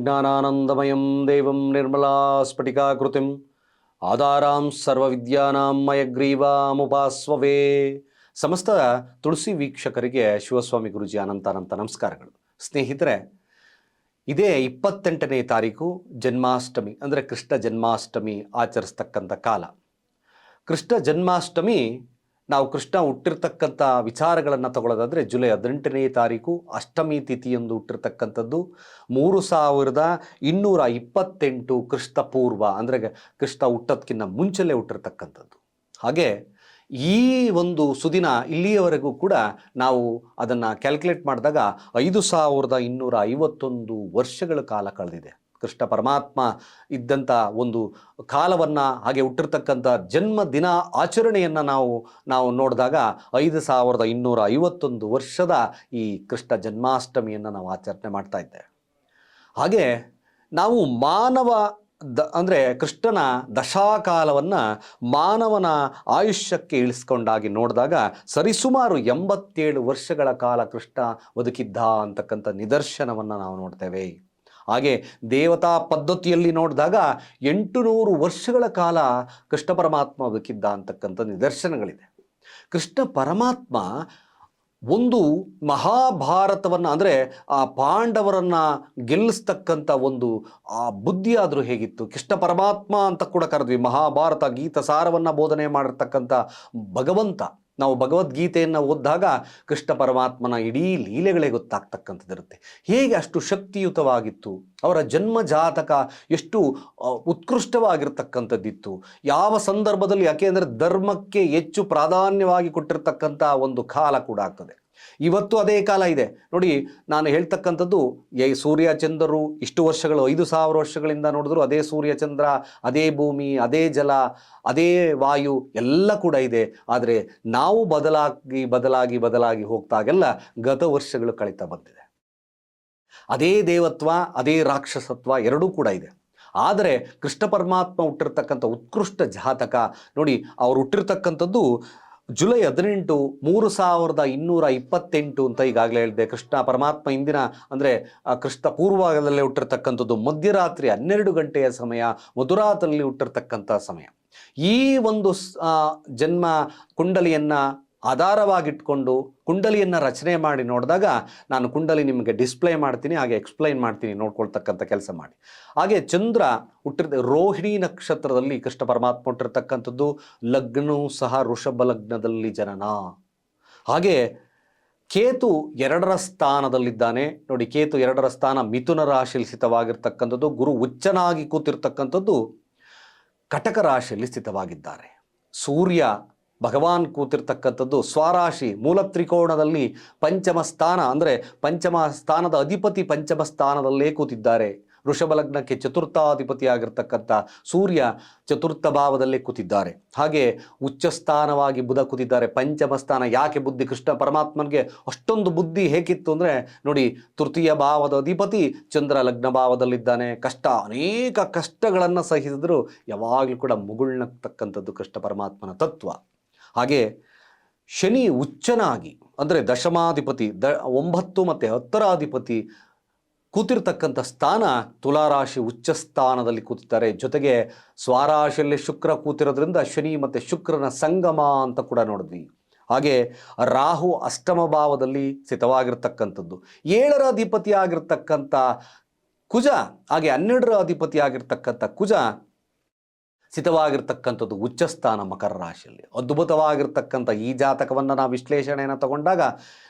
ಜ್ಞಾನಾನಂದಮಯಂ ದೇವಂ ನಿರ್ಮಲಾಸ್ಫಟಿಕಾಕೃತಿಂ ಆಧಾರಾಂ ಸರ್ವವಿದ್ಯಾನಾಂ ಮಯಗ್ರೀವಾಮುಪಾಸ್ವವೇ. ಸಮಸ್ತ ತುಳಸಿ ವೀಕ್ಷಕರಿಗೆ ಶಿವಸ್ವಾಮಿ ಗುರುಜಿ ಅನಂತ ನಮಸ್ಕಾರಗಳು. ಸ್ನೇಹಿತರೆ, ಇದೇ 28ನೇ ತಾರೀಕು ಜನ್ಮಾಷ್ಟಮಿ, ಅಂದರೆ ಕೃಷ್ಣ ಜನ್ಮಾಷ್ಟಮಿ ಆಚರಿಸ್ತಕ್ಕಂಥ ಕಾಲ. ಕೃಷ್ಣ ಜನ್ಮಾಷ್ಟಮಿ, ನಾವು ಕೃಷ್ಣ ಹುಟ್ಟಿರ್ತಕ್ಕಂಥ ವಿಚಾರಗಳನ್ನು ತಗೊಳ್ಳೋದಾದರೆ ಜುಲೈ 18ನೇ ತಾರೀಕು ಅಷ್ಟಮಿ ತಿಥಿಯೊಂದು ಹುಟ್ಟಿರ್ತಕ್ಕಂಥದ್ದು. 3228 ಕ್ರಿಸ್ತ ಪೂರ್ವ, ಅಂದರೆ ಕೃಷ್ಣ ಹುಟ್ಟೋದಕ್ಕಿಂತ ಮುಂಚೆಲೇ ಹುಟ್ಟಿರ್ತಕ್ಕಂಥದ್ದು. ಹಾಗೆ ಈ ಒಂದು ಸುದಿನ ಇಲ್ಲಿಯವರೆಗೂ ಕೂಡ ನಾವು ಅದನ್ನು ಕ್ಯಾಲ್ಕುಲೇಟ್ ಮಾಡಿದಾಗ 5251 ವರ್ಷಗಳ ಕಾಲ ಕಳೆದಿದೆ. ಕೃಷ್ಣ ಪರಮಾತ್ಮ ಇದ್ದಂಥ ಒಂದು ಕಾಲವನ್ನು, ಹಾಗೆ ಹುಟ್ಟಿರ್ತಕ್ಕಂಥ ಜನ್ಮ ದಿನ ಆಚರಣೆಯನ್ನು ನಾವು ನೋಡಿದಾಗ 5251 ವರ್ಷದ ಈ ಕೃಷ್ಣ ಜನ್ಮಾಷ್ಟಮಿಯನ್ನು ನಾವು ಆಚರಣೆ ಮಾಡ್ತಾ ಇದ್ದೇವೆ. ಹಾಗೆ ನಾವು ಅಂದರೆ ಕೃಷ್ಣನ ದಶಾಕಾಲವನ್ನು ಮಾನವನ ಆಯುಷ್ಯಕ್ಕೆ ಇಳಿಸ್ಕೊಂಡಾಗಿ ನೋಡಿದಾಗ ಸರಿಸುಮಾರು 87 ವರ್ಷಗಳ ಕಾಲ ಕೃಷ್ಣ ಬದುಕಿದ್ದ ಅಂತಕ್ಕಂಥ ನಿದರ್ಶನವನ್ನು ನಾವು ನೋಡ್ತೇವೆ. ಹಾಗೆ ದೇವತಾ ಪದ್ಧತಿಯಲ್ಲಿ ನೋಡಿದಾಗ 800 ವರ್ಷಗಳ ಕಾಲ ಕೃಷ್ಣ ಪರಮಾತ್ಮ ಬದುಕಿದ್ದ ಅಂತಕ್ಕಂಥ ನಿದರ್ಶನಗಳಿದೆ. ಕೃಷ್ಣ ಪರಮಾತ್ಮ ಒಂದು ಮಹಾಭಾರತವನ್ನು, ಅಂದರೆ ಆ ಪಾಂಡವರನ್ನು ಗೆಲ್ಲಿಸ್ತಕ್ಕಂಥ ಒಂದು ಆ ಬುದ್ಧಿ ಆದರೂ ಹೇಗಿತ್ತು. ಕೃಷ್ಣ ಪರಮಾತ್ಮ ಅಂತ ಕೂಡ ಕರೆದ್ವಿ. ಮಹಾಭಾರತ ಗೀತ ಸಾರವನ್ನು ಬೋಧನೆ ಮಾಡಿರ್ತಕ್ಕಂಥ ಭಗವಂತ. ನಾವು ಭಗವದ್ಗೀತೆಯನ್ನು ಓದಿದಾಗ ಕೃಷ್ಣ ಪರಮಾತ್ಮನ ಇಡೀ ಲೀಲೆಗಳೇ ಗೊತ್ತಾಗ್ತಕ್ಕಂಥದ್ದಿರುತ್ತೆ. ಹೇಗೆ ಅಷ್ಟು ಶಕ್ತಿಯುತವಾಗಿತ್ತು, ಅವರ ಜನ್ಮ ಜಾತಕ ಎಷ್ಟು ಉತ್ಕೃಷ್ಟವಾಗಿರ್ತಕ್ಕಂಥದ್ದಿತ್ತು, ಯಾವ ಸಂದರ್ಭದಲ್ಲಿ, ಯಾಕೆಂದರೆ ಧರ್ಮಕ್ಕೆ ಹೆಚ್ಚು ಪ್ರಾಧಾನ್ಯವಾಗಿ ಕೊಟ್ಟಿರ್ತಕ್ಕಂಥ ಒಂದು ಕಾಲ ಕೂಡ ಆಗ್ತದೆ. ಇವತ್ತು ಅದೇ ಕಾಲ ಇದೆ ನೋಡಿ. ನಾನು ಹೇಳ್ತಕ್ಕಂಥದ್ದು ಸೂರ್ಯ ಚಂದ್ರರು ಇಷ್ಟು ವರ್ಷಗಳು, 5000 ವರ್ಷಗಳಿಂದ ನೋಡಿದ್ರು ಅದೇ ಸೂರ್ಯ ಚಂದ್ರ, ಅದೇ ಭೂಮಿ, ಅದೇ ಜಲ, ಅದೇ ವಾಯು ಎಲ್ಲ ಕೂಡ ಇದೆ. ಆದರೆ ನಾವು ಬದಲಾಗಿ ಹೋಗ್ತಾಗೆಲ್ಲ ಗತ ವರ್ಷಗಳು ಕಳೀತಾ ಬಂದಿದೆ. ಅದೇ ದೇವತ್ವ, ಅದೇ ರಾಕ್ಷಸತ್ವ ಎರಡೂ ಕೂಡ ಇದೆ. ಆದರೆ ಕೃಷ್ಣ ಪರಮಾತ್ಮ ಹುಟ್ಟಿರ್ತಕ್ಕಂಥ ಉತ್ಕೃಷ್ಟ ಜಾತಕ ನೋಡಿ. ಅವರು ಹುಟ್ಟಿರ್ತಕ್ಕಂಥದ್ದು ಜುಲೈ 18, 3228 ಅಂತ ಈಗಾಗಲೇ ಹೇಳಿದೆ. ಕೃಷ್ಣ ಪರಮಾತ್ಮ ಇಂದಿನ, ಅಂದರೆ ಕೃಷ್ಣ ಪೂರ್ವದಲ್ಲೇ ಹುಟ್ಟಿರ್ತಕ್ಕಂಥದ್ದು. ಮಧ್ಯರಾತ್ರಿ 12 ಗಂಟೆಯ ಸಮಯ, ಮಧುರಾದಲ್ಲಿ ಹುಟ್ಟಿರ್ತಕ್ಕಂಥ ಸಮಯ. ಈ ಒಂದು ಜನ್ಮ ಕುಂಡಲಿಯನ್ನು ಆಧಾರವಾಗಿಟ್ಕೊಂಡು ಕುಂಡಲಿಯನ್ನು ರಚನೆ ಮಾಡಿ ನೋಡಿದಾಗ, ನಾನು ಕುಂಡಲಿ ನಿಮಗೆ ಡಿಸ್ಪ್ಲೇ ಮಾಡ್ತೀನಿ, ಹಾಗೆ ಎಕ್ಸ್ಪ್ಲೈನ್ ಮಾಡ್ತೀನಿ, ನೋಡ್ಕೊಳ್ತಕ್ಕಂಥ ಕೆಲಸ ಮಾಡಿ. ಹಾಗೆ ಚಂದ್ರ ರೋಹಿಣಿ ನಕ್ಷತ್ರದಲ್ಲಿ ಕೃಷ್ಣ ಪರಮಾತ್ಮ ಹುಟ್ಟಿರ್ತಕ್ಕಂಥದ್ದು. ಲಗ್ನವೂ ಸಹ ವೃಷಭ ಲಗ್ನದಲ್ಲಿ ಜನನ. ಹಾಗೆ ಕೇತು 2ರ ಸ್ಥಾನದಲ್ಲಿದ್ದಾನೆ ನೋಡಿ. ಕೇತು 2ರ ಸ್ಥಾನ ಮಿಥುನ ರಾಶಿಯಲ್ಲಿ ಸ್ಥಿತವಾಗಿರ್ತಕ್ಕಂಥದ್ದು. ಗುರು ಉಚ್ಚನಾಗಿ ಕೂತಿರ್ತಕ್ಕಂಥದ್ದು ಕಟಕ ರಾಶಿಯಲ್ಲಿ ಸ್ಥಿತವಾಗಿದ್ದಾರೆ. ಸೂರ್ಯ ಭಗವಾನ್ ಕೂತಿರ್ತಕ್ಕಂಥದ್ದು ಸ್ವರಾಶಿ ಮೂಲ ತ್ರಿಕೋಣದಲ್ಲಿ ಪಂಚಮ ಸ್ಥಾನ, ಅಂದರೆ ಪಂಚಮ ಸ್ಥಾನದ ಅಧಿಪತಿ ಪಂಚಮ ಸ್ಥಾನದಲ್ಲೇ ಕೂತಿದ್ದಾರೆ. ವೃಷಭ ಲಗ್ನಕ್ಕೆ ಚತುರ್ಥಾಧಿಪತಿಯಾಗಿರ್ತಕ್ಕಂಥ ಸೂರ್ಯ 4ಥ ಭಾವದಲ್ಲೇ ಕೂತಿದ್ದಾರೆ. ಹಾಗೆ ಉಚ್ಚ ಸ್ಥಾನವಾಗಿ ಬುಧ ಕೂತಿದ್ದಾರೆ, ಪಂಚಮ ಸ್ಥಾನ. ಯಾಕೆ ಬುದ್ಧಿ, ಕೃಷ್ಣ ಪರಮಾತ್ಮನಿಗೆ ಅಷ್ಟೊಂದು ಬುದ್ಧಿ ಹೇಗಿತ್ತು ಅಂದರೆ ನೋಡಿ, ತೃತೀಯ ಭಾವದ ಅಧಿಪತಿ ಚಂದ್ರ ಲಗ್ನ ಭಾವದಲ್ಲಿದ್ದಾನೆ. ಅನೇಕ ಕಷ್ಟಗಳನ್ನು ಸಹಿಸಿದ್ರು ಯಾವಾಗಲೂ ಕೂಡ ಮುಗುಳ್ನಕ್ಕಂಥದ್ದು ಕೃಷ್ಣ ಪರಮಾತ್ಮನ ತತ್ವ. ಹಾಗೆ ಶನಿ ಉಚ್ಚನಾಗಿ, ಅಂದರೆ ದಶಮಾಧಿಪತಿ 9 ಮತ್ತು 10ರ ಅಧಿಪತಿ ಕೂತಿರ್ತಕ್ಕಂಥ ಸ್ಥಾನ ತುಲಾರಾಶಿ ಉಚ್ಚ ಸ್ಥಾನದಲ್ಲಿ ಕೂತಿದ್ದಾರೆ. ಜೊತೆಗೆ ಸ್ವರಾಶಿಯಲ್ಲಿ ಶುಕ್ರ ಕೂತಿರೋದ್ರಿಂದ ಶನಿ ಮತ್ತು ಶುಕ್ರನ ಸಂಗಮ ಅಂತ ಕೂಡ ನೋಡಿದ್ವಿ. ಹಾಗೆ ರಾಹು ಅಷ್ಟಮ ಭಾವದಲ್ಲಿ ಸ್ಥಿತವಾಗಿರ್ತಕ್ಕಂಥದ್ದು. 7ರ ಅಧಿಪತಿ ಆಗಿರ್ತಕ್ಕಂಥ ಕುಜ, ಹಾಗೆ 12ರ ಅಧಿಪತಿ ಆಗಿರ್ತಕ್ಕಂಥ ಕುಜ ಸ್ಥಿತವಾಗಿರ್ತಕ್ಕಂಥದ್ದು ಉಚ್ಚಸ್ಥಾನ ಮಕರ ರಾಶಿಯಲ್ಲಿ. ಅದ್ಭುತವಾಗಿರ್ತಕ್ಕಂಥ ಈ ಜಾತಕವನ್ನು ನಾವು ವಿಶ್ಲೇಷಣೆಯನ್ನು ತಗೊಂಡಾಗ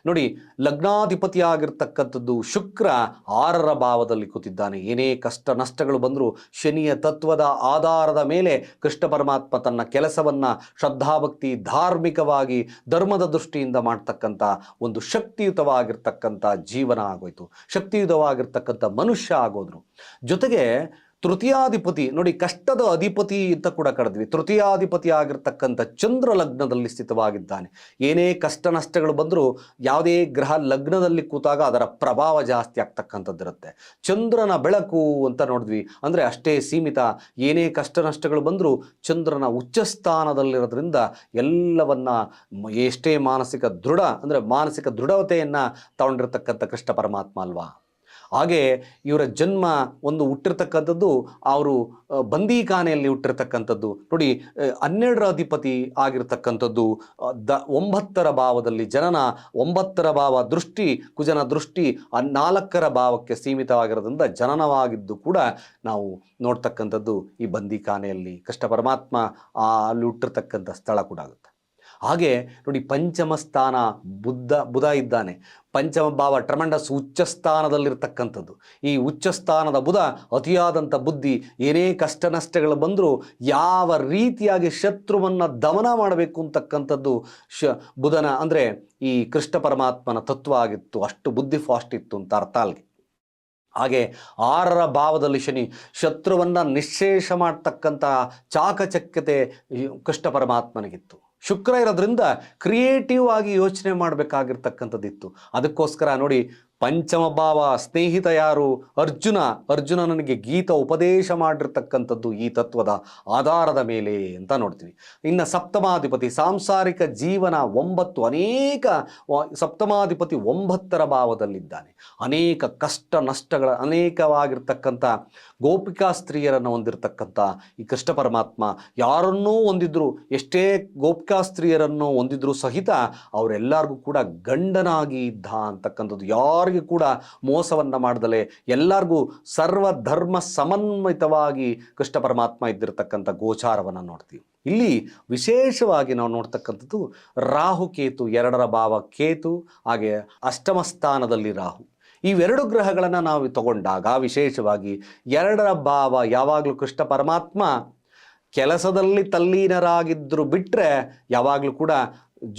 ನೋಡಿ, ಲಗ್ನಾಧಿಪತಿಯಾಗಿರ್ತಕ್ಕಂಥದ್ದು ಶುಕ್ರ 6ರ ಭಾವದಲ್ಲಿ ಕೂತಿದ್ದಾನೆ. ಏನೇ ಕಷ್ಟ ನಷ್ಟಗಳು ಬಂದರೂ ಶನಿಯ ತತ್ವದ ಆಧಾರದ ಮೇಲೆ ಕೃಷ್ಣ ಪರಮಾತ್ಮ ತನ್ನ ಕೆಲಸವನ್ನು ಶ್ರದ್ಧಾಭಕ್ತಿ ಧಾರ್ಮಿಕವಾಗಿ ಧರ್ಮದ ದೃಷ್ಟಿಯಿಂದ ಮಾಡ್ತಕ್ಕಂಥ ಒಂದು ಶಕ್ತಿಯುತವಾಗಿರ್ತಕ್ಕಂಥ ಜೀವನ ಆಗೋಯ್ತು. ಶಕ್ತಿಯುತವಾಗಿರ್ತಕ್ಕಂಥ ಮನುಷ್ಯ ಆಗೋದ್ರು. ಜೊತೆಗೆ ತೃತೀಯಾಧಿಪತಿ ನೋಡಿ, ಕಷ್ಟದ ಅಧಿಪತಿ ಅಂತ ಕೂಡ ಕರೆದ್ವಿ. ತೃತೀಯಾಧಿಪತಿ ಆಗಿರ್ತಕ್ಕಂಥ ಚಂದ್ರ ಲಗ್ನದಲ್ಲಿ ಸ್ಥಿತವಾಗಿದ್ದಾನೆ. ಏನೇ ಕಷ್ಟ ನಷ್ಟಗಳು ಬಂದರೂ ಯಾವುದೇ ಗ್ರಹ ಲಗ್ನದಲ್ಲಿ ಕೂತಾಗ ಅದರ ಪ್ರಭಾವ ಜಾಸ್ತಿ ಆಗ್ತಕ್ಕಂಥದ್ದಿರುತ್ತೆ. ಚಂದ್ರನ ಬೆಳಕು ಅಂತ ನೋಡಿದ್ವಿ, ಅಂದರೆ ಅಷ್ಟೇ ಸೀಮಿತ. ಏನೇ ಕಷ್ಟ ನಷ್ಟಗಳು ಬಂದರೂ ಚಂದ್ರನ ಉಚ್ಚಸ್ಥಾನದಲ್ಲಿರೋದ್ರಿಂದ ಎಲ್ಲವನ್ನ ಎಷ್ಟೇ ಮಾನಸಿಕ ದೃಢತೆಯನ್ನು ತಗೊಂಡಿರ್ತಕ್ಕಂಥ ಕೃಷ್ಣ ಪರಮಾತ್ಮ ಅಲ್ವಾ. ಹಾಗೆ ಇವರ ಜನ್ಮ ಒಂದು ಹುಟ್ಟಿರ್ತಕ್ಕಂಥದ್ದು ಅವರು ಬಂದೀಖಾನೆಯಲ್ಲಿ ಹುಟ್ಟಿರ್ತಕ್ಕಂಥದ್ದು ನೋಡಿ. 12ರ ಅಧಿಪತಿ ಆಗಿರ್ತಕ್ಕಂಥದ್ದು 9ರ ಭಾವದಲ್ಲಿ ಜನನ, 9ರ ಭಾವ ದೃಷ್ಟಿ, ಕುಜನ ದೃಷ್ಟಿ 4ರ ಭಾವಕ್ಕೆ ಸೀಮಿತವಾಗಿರೋದ್ರಿಂದ ಜನನವಾಗಿದ್ದು ಕೂಡ ನಾವು ನೋಡ್ತಕ್ಕಂಥದ್ದು ಈ ಬಂದೀಖಾನೆಯಲ್ಲಿ ಕೃಷ್ಣ ಪರಮಾತ್ಮ ಅಲ್ಲಿ ಹುಟ್ಟಿರ್ತಕ್ಕಂಥ ಸ್ಥಳ ಕೂಡ ಆಗುತ್ತೆ. ಹಾಗೆ ನೋಡಿ, ಪಂಚಮ ಸ್ಥಾನ ಬುಧ ಇದ್ದಾನೆ. ಪಂಚಮ ಭಾವ ಟ್ರಮಂಡಸ್ ಉಚ್ಚ ಸ್ಥಾನದಲ್ಲಿರ್ತಕ್ಕಂಥದ್ದು. ಈ ಉಚ್ಚ ಸ್ಥಾನದ ಬುಧ ಅತಿಯಾದಂಥ ಬುದ್ಧಿ, ಏನೇ ಕಷ್ಟ ನಷ್ಟಗಳು ಬಂದರೂ ಯಾವ ರೀತಿಯಾಗಿ ಶತ್ರುವನ್ನು ದಮನ ಮಾಡಬೇಕು ಅಂತಕ್ಕಂಥದ್ದು ಬುಧನ ಅಂದರೆ ಈ ಕೃಷ್ಣ ಪರಮಾತ್ಮನ ತತ್ವ ಆಗಿತ್ತು. ಅಷ್ಟು ಬುದ್ಧಿ ಫಾಸ್ಟ್ ಇತ್ತು ಅಂತ ಅರ್ಥ ಅಲ್ಲಿಗೆ. ಹಾಗೆ 6ರ ಭಾವದಲ್ಲಿ ಶನಿ, ಶತ್ರುವನ್ನು ನಿಶ್ಶೇಷ ಮಾಡ್ತಕ್ಕಂಥ ಚಾಕಚಕ್ಯತೆ ಕೃಷ್ಣ ಪರಮಾತ್ಮನಿಗಿತ್ತು. ಶುಕ್ರ ಇರೋದ್ರಿಂದ ಕ್ರಿಯೇಟಿವ್ ಆಗಿ ಯೋಚನೆ ಮಾಡಬೇಕಾಗಿರ್ತಕ್ಕಂಥದ್ದಿತ್ತು. ಅದಕ್ಕೋಸ್ಕರ ನೋಡಿ, ಪಂಚಮ ಭಾವ ಸ್ನೇಹಿತ ಯಾರು? ಅರ್ಜುನನಿಗೆ ಗೀತ ಉಪದೇಶ ಮಾಡಿರ್ತಕ್ಕಂಥದ್ದು ಈ ತತ್ವದ ಆಧಾರದ ಮೇಲೆ ಅಂತ ನೋಡ್ತೀವಿ. ಇನ್ನು ಸಪ್ತಮಾಧಿಪತಿ ಸಾಂಸಾರಿಕ ಜೀವನ 9, ಅನೇಕ ಸಪ್ತಮಾಧಿಪತಿ 9ರ ಭಾವದಲ್ಲಿದ್ದಾನೆ. ಅನೇಕ ಕಷ್ಟ ನಷ್ಟಗಳ ಅನೇಕವಾಗಿರ್ತಕ್ಕಂಥ ಗೋಪಿಕಾ ಸ್ತ್ರೀಯರನ್ನು ಹೊಂದಿರತಕ್ಕಂಥ ಈ ಕೃಷ್ಣ ಪರಮಾತ್ಮ ಯಾರನ್ನೂ ಹೊಂದಿದ್ರು, ಎಷ್ಟೇ ಗೋಪಿಕಾ ಸ್ತ್ರೀಯರನ್ನು ಹೊಂದಿದ್ರು ಸಹಿತ ಅವರೆಲ್ಲರಿಗೂ ಕೂಡ ಗಂಡನಾಗಿ ಇದ್ದ ಅಂತಕ್ಕಂಥದ್ದು. ಯಾರಿಗೂ ಕೂಡ ಮೋಸವನ್ನು ಮಾಡ್ದಲೆ ಎಲ್ಲರಿಗೂ ಸರ್ವಧರ್ಮ ಸಮನ್ವಿತವಾಗಿ ಕೃಷ್ಣ ಪರಮಾತ್ಮ ಇದ್ದಿರತಕ್ಕಂಥ ಗೋಚಾರವನ್ನು ನೋಡ್ತೀವಿ. ಇಲ್ಲಿ ವಿಶೇಷವಾಗಿ ನಾವು ನೋಡ್ತಕ್ಕಂಥದ್ದು ರಾಹುಕೇತು, 2ರ ಭಾವ ಕೇತು, ಹಾಗೆ ಅಷ್ಟಮ ಸ್ಥಾನದಲ್ಲಿ ರಾಹು. ಇವೆರಡು ಗ್ರಹಗಳನ್ನು ನಾವು ತಗೊಂಡಾಗ ವಿಶೇಷವಾಗಿ 2ರ ಭಾವ ಯಾವಾಗಲೂ ಕೃಷ್ಣ ಪರಮಾತ್ಮ ಕೆಲಸದಲ್ಲಿ ತಲ್ಲೀನರಾಗಿದ್ದರು ಬಿಟ್ಟರೆ ಯಾವಾಗಲೂ ಕೂಡ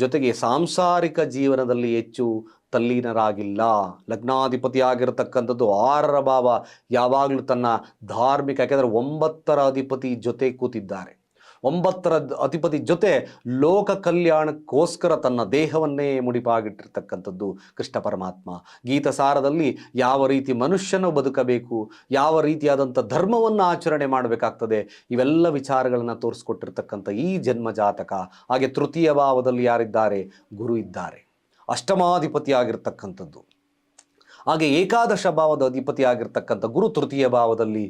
ಜೊತೆಗೆ ಸಾಂಸಾರಿಕ ಜೀವನದಲ್ಲಿ ಹೆಚ್ಚು ತಲ್ಲೀನರಾಗಿಲ್ಲ. ಲಗ್ನಾಧಿಪತಿ ಆಗಿರತಕ್ಕಂಥದ್ದು 6ರ ಭಾವ ಯಾವಾಗಲೂ ತನ್ನ ಧಾರ್ಮಿಕ, ಯಾಕೆಂದರೆ 9ರ ಅಧಿಪತಿ ಜೊತೆ ಕೂತಿದ್ದಾರೆ. 9ರ ಅಧಿಪತಿ ಜೊತೆ ಲೋಕ ಕಲ್ಯಾಣಕ್ಕೋಸ್ಕರ ತನ್ನ ದೇಹವನ್ನೇ ಮುಡಿಪಾಗಿಟ್ಟಿರ್ತಕ್ಕಂಥದ್ದು ಕೃಷ್ಣ ಪರಮಾತ್ಮ. ಗೀತಸಾರದಲ್ಲಿ ಯಾವ ರೀತಿ ಮನುಷ್ಯನು ಬದುಕಬೇಕು, ಯಾವ ರೀತಿಯಾದಂಥ ಧರ್ಮವನ್ನು ಆಚರಣೆ ಮಾಡಬೇಕಾಗ್ತದೆ, ಇವೆಲ್ಲ ವಿಚಾರಗಳನ್ನು ತೋರಿಸ್ಕೊಟ್ಟಿರ್ತಕ್ಕಂಥ ಈ ಜನ್ಮ ಜಾತಕ. ಹಾಗೆ ತೃತೀಯ ಭಾವದಲ್ಲಿ ಯಾರಿದ್ದಾರೆ? ಗುರು ಇದ್ದಾರೆ, ಅಷ್ಟಮಾಧಿಪತಿ ಆಗಿರ್ತಕ್ಕಂಥದ್ದು. ಹಾಗೆ ಏಕಾದಶ ಭಾವದ ಅಧಿಪತಿ ಆಗಿರ್ತಕ್ಕಂಥ ಗುರು ತೃತೀಯ ಭಾವದಲ್ಲಿ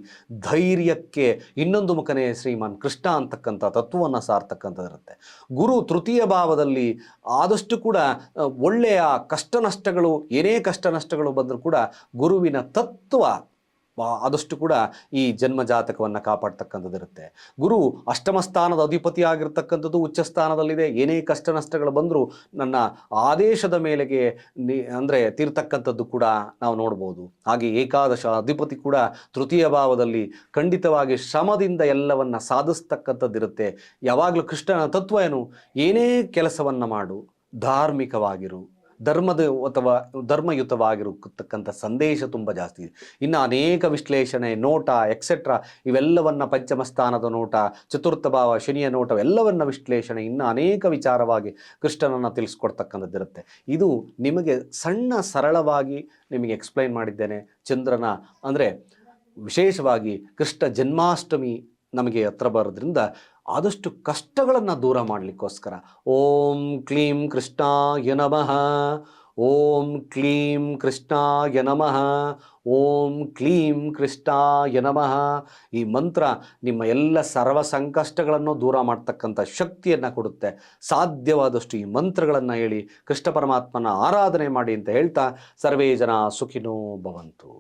ಧೈರ್ಯಕ್ಕೆ ಇನ್ನೊಂದು ಮುಖನೇ ಶ್ರೀಮಾನ್ ಕೃಷ್ಣ ಅಂತಕ್ಕಂಥ ತತ್ವವನ್ನು ಸಾರ್ತಕ್ಕಂಥದ್ದಿರುತ್ತೆ. ಗುರು ತೃತೀಯ ಭಾವದಲ್ಲಿ ಆದಷ್ಟು ಕೂಡ ಒಳ್ಳೆಯ ಕಷ್ಟ ನಷ್ಟಗಳು, ಏನೇ ಕಷ್ಟ ನಷ್ಟಗಳು ಬಂದರೂ ಕೂಡ ಗುರುವಿನ ತತ್ವ ಆದಷ್ಟು ಕೂಡ ಈ ಜನ್ಮ ಜಾತಕವನ್ನು ಕಾಪಾಡ್ತಕ್ಕಂಥದ್ದಿರುತ್ತೆ. ಗುರು ಅಷ್ಟಮ ಸ್ಥಾನದ ಅಧಿಪತಿ ಆಗಿರ್ತಕ್ಕಂಥದ್ದು ಉಚ್ಚ ಸ್ಥಾನದಲ್ಲಿದೆ. ಏನೇ ಕಷ್ಟ ನಷ್ಟಗಳು ಬಂದರೂ ನನ್ನ ಆದೇಶದ ಮೇಲೆಗೆ ಅಂದರೆ ತೀರ್ತಕ್ಕಂಥದ್ದು ಕೂಡ ನಾವು ನೋಡ್ಬೋದು. ಹಾಗೆ ಏಕಾದಶ ಅಧಿಪತಿ ಕೂಡ ತೃತೀಯ ಭಾವದಲ್ಲಿ ಖಂಡಿತವಾಗಿ ಶ್ರಮದಿಂದ ಎಲ್ಲವನ್ನು ಸಾಧಿಸ್ತಕ್ಕಂಥದ್ದಿರುತ್ತೆ. ಯಾವಾಗಲೂ ಕೃಷ್ಣನ ತತ್ವ ಏನು? ಏನೇ ಕೆಲಸವನ್ನು ಮಾಡು, ಧಾರ್ಮಿಕವಾಗಿರು, ಧರ್ಮಯುತವಾಗಿರತಕ್ಕಂಥ ಸಂದೇಶ ತುಂಬ ಜಾಸ್ತಿ ಇದೆ. ಇನ್ನು ಅನೇಕ ವಿಶ್ಲೇಷಣೆ, ನೋಟ ಎಕ್ಸೆಟ್ರಾ ಇವೆಲ್ಲವನ್ನು, ಪಂಚಮ ಸ್ಥಾನದ ನೋಟ, ಚತುರ್ಥ ಭಾವ ಶನಿಯ ನೋಟ ಎಲ್ಲವನ್ನು ವಿಶ್ಲೇಷಣೆ, ಇನ್ನು ಅನೇಕ ವಿಚಾರವಾಗಿ ಕೃಷ್ಣನನ್ನು ತಿಳಿಸ್ಕೊಡ್ತಕ್ಕಂಥದ್ದಿರುತ್ತೆ. ಇದು ನಿಮಗೆ ಸರಳವಾಗಿ ನಿಮಗೆ ಎಕ್ಸ್ಪ್ಲೈನ್ ಮಾಡಿದ್ದೇನೆ. ಚಂದ್ರನ ಅಂದರೆ ವಿಶೇಷವಾಗಿ ಕೃಷ್ಣ ಜನ್ಮಾಷ್ಟಮಿ ನಮಗೆ ಹತ್ರ ಬರೋದ್ರಿಂದ ಆದಷ್ಟು ಕಷ್ಟಗಳನ್ನು ದೂರ ಮಾಡಲಿಕ್ಕೋಸ್ಕರ ಓಂ ಕ್ಲೀಂ ಕೃಷ್ಣಾಯ ನಮಃ, ಓಂ ಕ್ಲೀಂ ಕೃಷ್ಣಾಯ ನಮಃ, ಓಂ ಕ್ಲೀಂ ಕೃಷ್ಣಾಯ ನಮಃ ಈ ಮಂತ್ರ ನಿಮ್ಮ ಎಲ್ಲ ಸರ್ವ ಸಂಕಷ್ಟಗಳನ್ನು ದೂರ ಮಾಡ್ತಕ್ಕಂಥ ಶಕ್ತಿಯನ್ನು ಕೊಡುತ್ತೆ. ಸಾಧ್ಯವಾದಷ್ಟು ಈ ಮಂತ್ರಗಳನ್ನು ಹೇಳಿ ಕೃಷ್ಣ ಪರಮಾತ್ಮನ ಆರಾಧನೆ ಮಾಡಿ ಅಂತ ಹೇಳ್ತಾ ಸರ್ವೇ ಜನ ಸುಖಿನೋ ಭವಂತು.